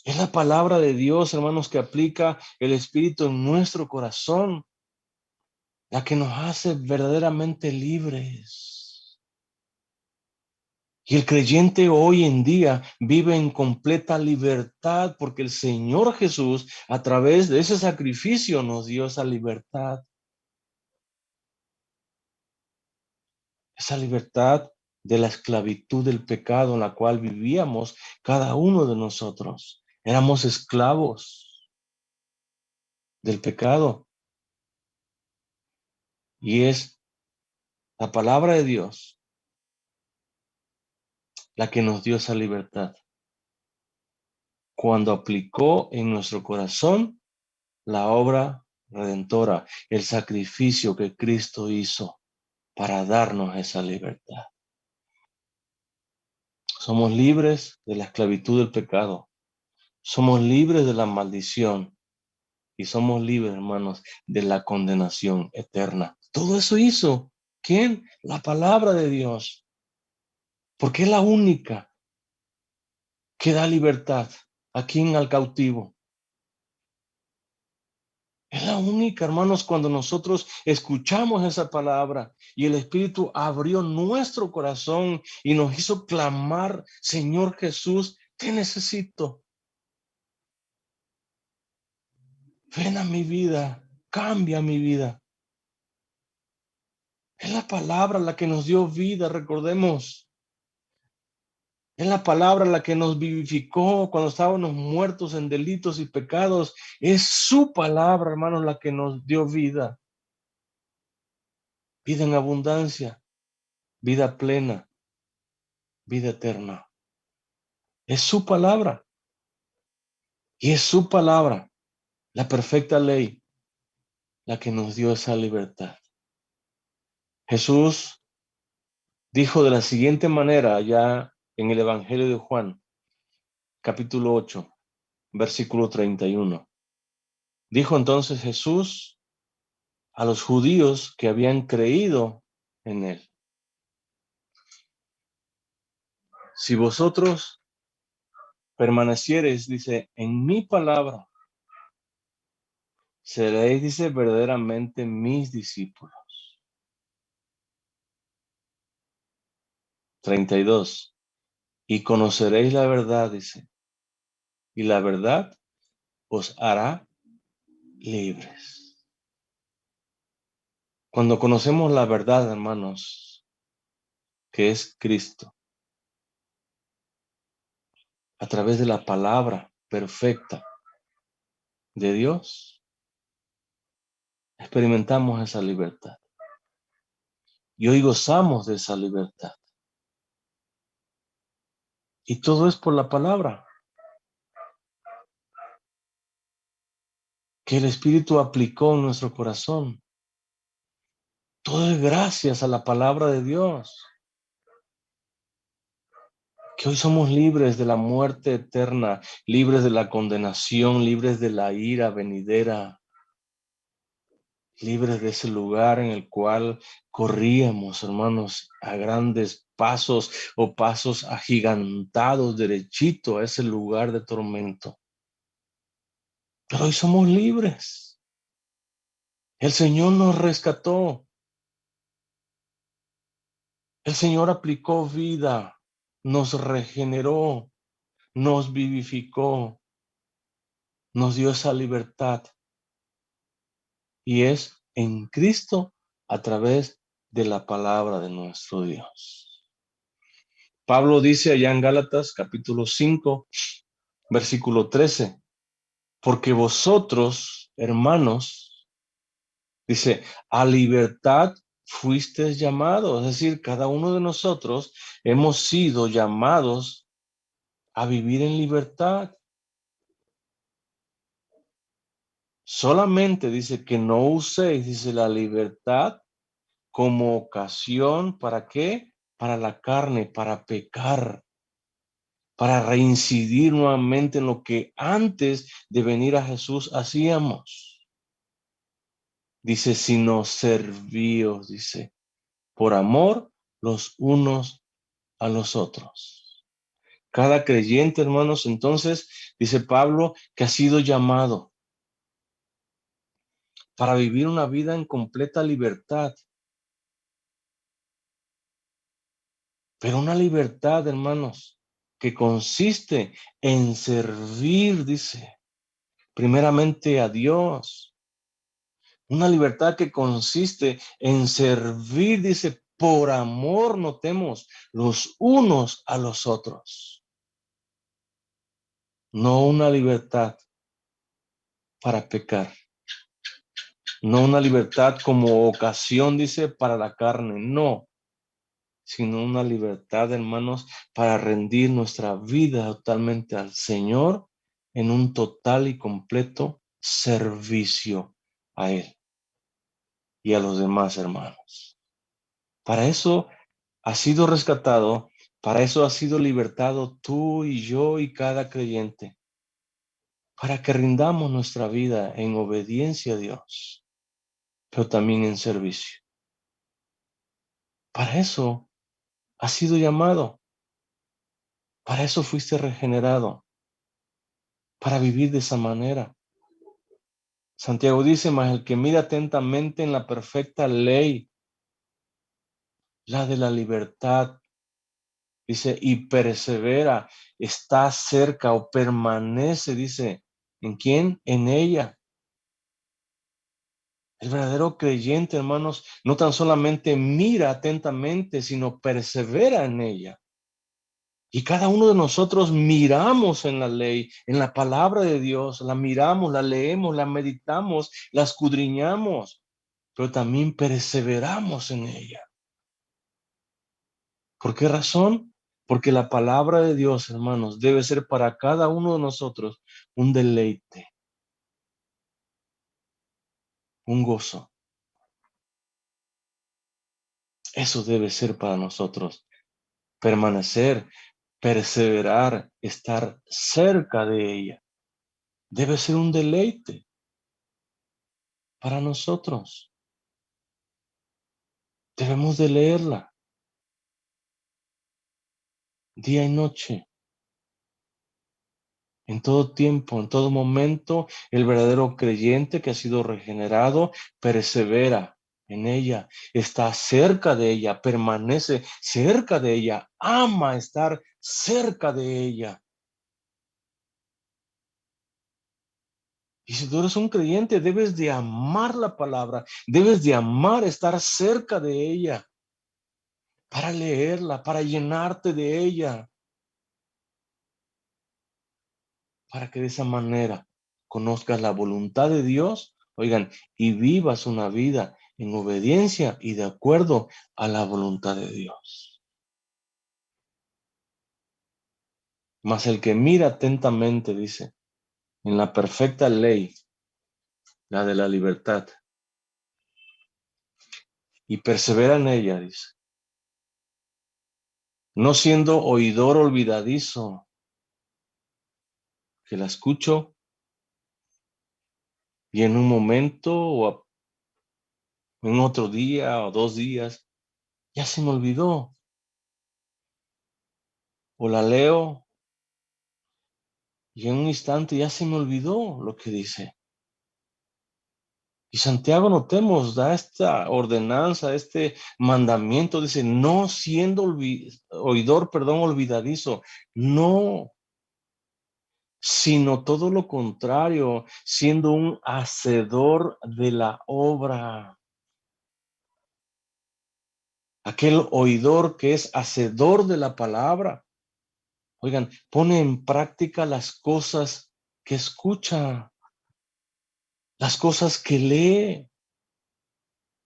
Es la palabra de Dios, hermanos, que aplica el Espíritu en nuestro corazón, la que nos hace verdaderamente libres. Y el creyente hoy en día vive en completa libertad porque el Señor Jesús, a través de ese sacrificio, nos dio esa libertad. Esa libertad de la esclavitud del pecado en la cual vivíamos cada uno de nosotros. Éramos esclavos del pecado. Y es la palabra de Dios la que nos dio esa libertad. Cuando aplicó en nuestro corazón la obra redentora, el sacrificio que Cristo hizo para darnos esa libertad. Somos libres de la esclavitud del pecado. Somos libres de la maldición. Y somos libres, hermanos, de la condenación eterna. Todo eso hizo, ¿quién? La palabra de Dios. Porque es la única que da libertad a quien al cautivo. Es la única, hermanos, cuando nosotros escuchamos esa palabra y el Espíritu abrió nuestro corazón y nos hizo clamar, Señor Jesús, te necesito. Ven a mi vida, cambia mi vida. Es la palabra la que nos dio vida, recordemos. Es la palabra la que nos vivificó cuando estábamos muertos en delitos y pecados. Es su palabra, hermanos, la que nos dio vida. Vida en abundancia, vida plena, vida eterna. Es su palabra. Y es su palabra, la perfecta ley, la que nos dio esa libertad. Jesús dijo de la siguiente manera ya en el Evangelio de Juan, capítulo 8, versículo 31. Dijo entonces Jesús a los judíos que habían creído en él: si vosotros permaneciereis, dice, en mi palabra, seréis, dice, verdaderamente mis discípulos. 32. Y conoceréis la verdad, dice, y la verdad os hará libres. Cuando conocemos la verdad, hermanos, que es Cristo, a través de la palabra perfecta de Dios, experimentamos esa libertad. Y hoy gozamos de esa libertad. Y todo es por la palabra que el Espíritu aplicó en nuestro corazón. Todo es gracias a la palabra de Dios. Que hoy somos libres de la muerte eterna, libres de la condenación, libres de la ira venidera, libres de ese lugar en el cual corríamos, hermanos, a grandes pasos o pasos agigantados, derechito a ese lugar de tormento. Pero hoy somos libres. El Señor nos rescató. El Señor aplicó vida, nos regeneró, nos vivificó, nos dio esa libertad. Y es en Cristo a través de la palabra de nuestro Dios. Pablo dice allá en Gálatas capítulo 5, versículo 13, porque vosotros, hermanos, dice, a libertad fuisteis llamados, es decir, cada uno de nosotros hemos sido llamados a vivir en libertad. Solamente dice que no uséis, dice, la libertad como ocasión, ¿para qué? Para la carne, para pecar, para reincidir nuevamente en lo que antes de venir a Jesús hacíamos. Dice, sino servíos, dice, por amor los unos a los otros. Cada creyente, hermanos, entonces, dice Pablo, que ha sido llamado para vivir una vida en completa libertad. Pero una libertad, hermanos, que consiste en servir, dice, primeramente a Dios. Una libertad que consiste en servir, dice, por amor notemos los unos a los otros. No una libertad para pecar. No una libertad como ocasión, dice, para la carne. No, sino una libertad, hermanos, para rendir nuestra vida totalmente al Señor en un total y completo servicio a Él y a los demás hermanos. Para eso has sido rescatado, para eso has sido libertado tú y yo y cada creyente, para que rindamos nuestra vida en obediencia a Dios, pero también en servicio. Para eso has sido llamado, para eso fuiste regenerado, para vivir de esa manera. Santiago dice, mas el que mira atentamente en la perfecta ley, la de la libertad, dice, y persevera, está cerca o permanece, dice, ¿en quién? En ella. El verdadero creyente, hermanos, no tan solamente mira atentamente, sino persevera en ella. Y cada uno de nosotros miramos en la ley, en la palabra de Dios, la miramos, la leemos, la meditamos, la escudriñamos, pero también perseveramos en ella. ¿Por qué razón? Porque la palabra de Dios, hermanos, debe ser para cada uno de nosotros un deleite, un gozo. Eso debe ser para nosotros. Permanecer, perseverar, estar cerca de ella. Debe ser un deleite para nosotros. Debemos de leerla día y noche, en todo tiempo, en todo momento. El verdadero creyente que ha sido regenerado persevera en ella, está cerca de ella, permanece cerca de ella, ama estar cerca de ella. Y si tú eres un creyente, debes de amar la palabra, debes de amar estar cerca de ella, para leerla, para llenarte de ella, para que de esa manera conozcas la voluntad de Dios, oigan, y vivas una vida en obediencia y de acuerdo a la voluntad de Dios. Mas el que mira atentamente, dice, en la perfecta ley, la de la libertad, y persevera en ella, dice, no siendo oidor olvidadizo, que la escucho y en un momento o en otro día o 2 días, ya se me olvidó. O la leo y en un instante ya se me olvidó lo que dice. Y Santiago, notemos, da esta ordenanza, este mandamiento, dice, no siendo oidor, perdón, olvidadizo, no, sino todo lo contrario, siendo un hacedor de la obra. Aquel oidor que es hacedor de la palabra. Oigan, pone en práctica las cosas que escucha, las cosas que lee,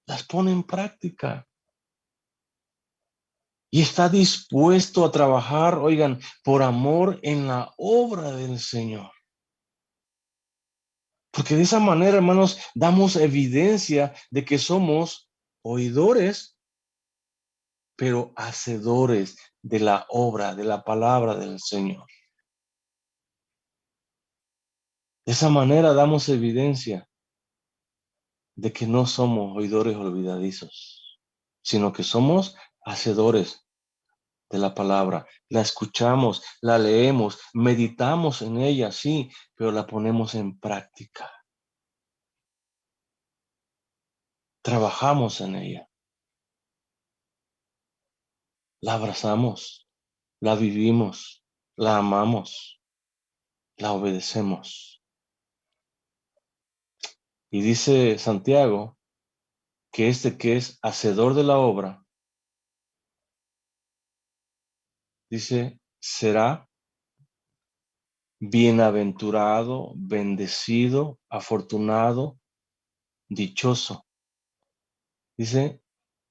las pone en práctica. Y está dispuesto a trabajar, oigan, por amor en la obra del Señor. Porque de esa manera, hermanos, damos evidencia de que somos oidores, pero hacedores de la obra, de la palabra del Señor. De esa manera damos evidencia de que no somos oidores olvidadizos, sino que somos hacedores de la palabra. La escuchamos, la leemos, meditamos en ella, sí, pero la ponemos en práctica. Trabajamos en ella. la abrazamos, la vivimos, la amamos, la obedecemos. Y dice Santiago que este que es hacedor de la obra, dice, será bienaventurado, bendecido, afortunado, dichoso. Dice,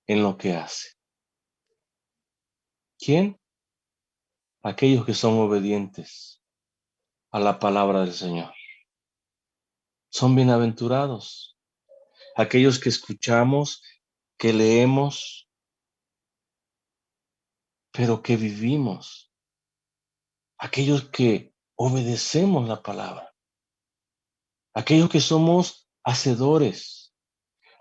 en lo que hace. ¿Quién? Aquellos que son obedientes a la palabra del Señor. Son bienaventurados. Aquellos que escuchamos, que leemos, pero que vivimos. Aquellos que obedecemos la palabra. Aquellos que somos hacedores.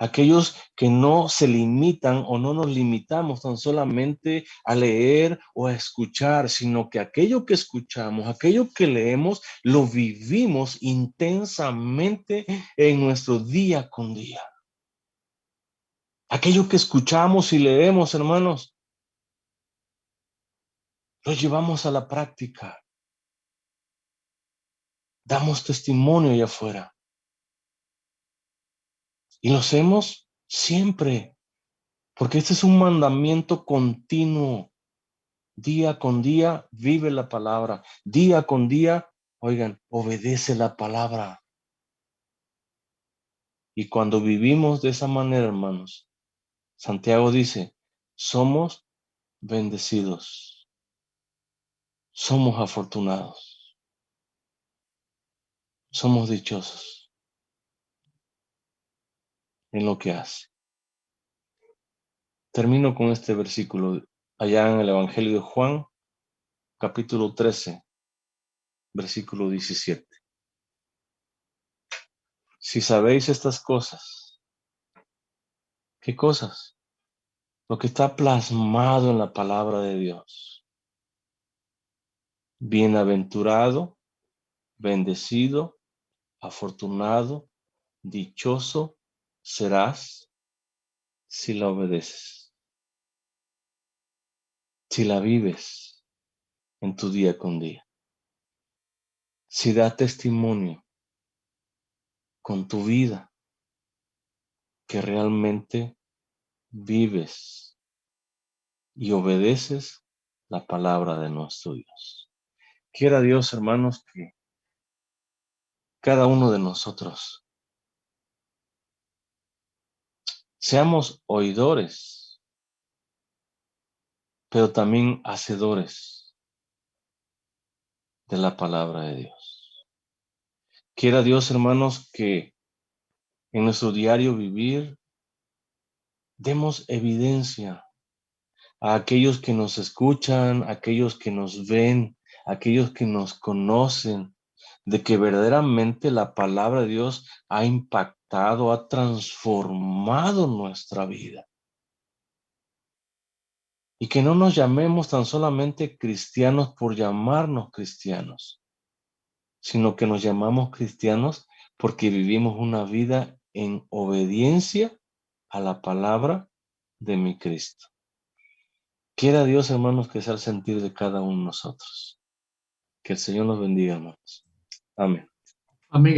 Aquellos que no se limitan o no nos limitamos tan solamente a leer o a escuchar, sino que aquello que escuchamos, aquello que leemos, lo vivimos intensamente en nuestro día con día. Aquello que escuchamos y leemos, hermanos, lo llevamos a la práctica. Damos testimonio allá afuera. Y lo hacemos siempre, porque este es un mandamiento continuo. Día con día vive la palabra. Día con día, oigan, obedece la palabra. Y cuando vivimos de esa manera, hermanos, Santiago dice, somos bendecidos. Somos afortunados. Somos dichosos en lo que hace. Termino con este versículo allá en el Evangelio de Juan, capítulo 13, versículo 17. Si sabéis estas cosas, ¿qué cosas? Lo que está plasmado en la palabra de Dios. Bienaventurado, bendecido, afortunado, dichoso serás si la obedeces, si la vives en tu día con día, si da testimonio con tu vida que realmente vives y obedeces la palabra de nuestro Dios. Quiera Dios, hermanos, que cada uno de nosotros seamos oidores, pero también hacedores de la palabra de Dios. Quiera Dios, hermanos, que en nuestro diario vivir demos evidencia a aquellos que nos escuchan, a aquellos que nos ven, a aquellos que nos conocen, de que verdaderamente la palabra de Dios ha impactado, ha transformado nuestra vida. Y que no nos llamemos tan solamente cristianos por llamarnos cristianos, sino que nos llamamos cristianos porque vivimos una vida en obediencia a la palabra de mi Cristo. Quiera Dios, hermanos, que sea el sentir de cada uno de nosotros. Que el Señor nos bendiga, hermanos. Amén. Amén.